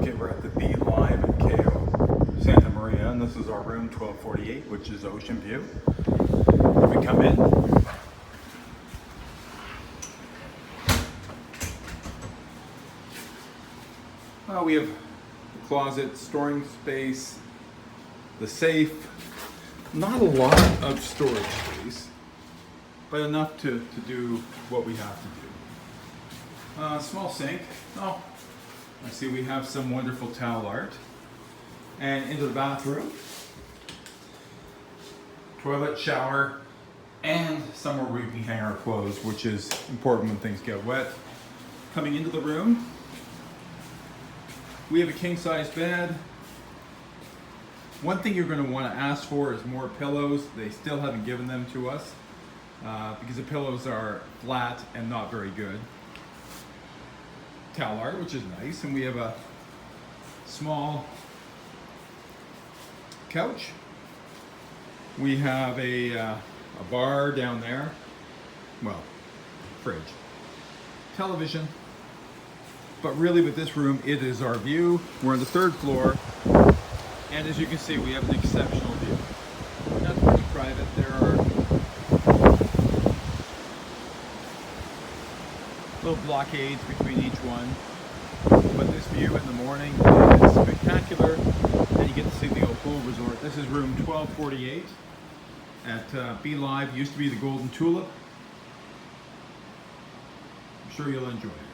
Okay, we're at the Be Live in Cayo, Santa Maria, and this is our room 1248, which is ocean view. If we come in, we have the closet, storing space, the safe. Not a lot of storage space, but enough to do what we have to do. Small sink. Oh, I see we have some wonderful towel art. And into the bathroom. Toilet, shower, and somewhere where we can hang our clothes, which is important when things get wet. Coming into the room, we have a king-size bed. One thing you're going to want to ask for is more pillows. They still haven't given them to us because the pillows are flat and not very good. Towel art, which is nice, and we have a small couch. We have a bar down there. Well, fridge, television. But really, with this room, it is our view. We're on the third floor. And as you can see, we have an exceptional view. That's pretty private. There are little blockades between each one. But this view in the morning is spectacular. And you get to see the old pool resort. This is room 1248 at Be Live. Used to be the Golden Tulip. I'm sure you'll enjoy it.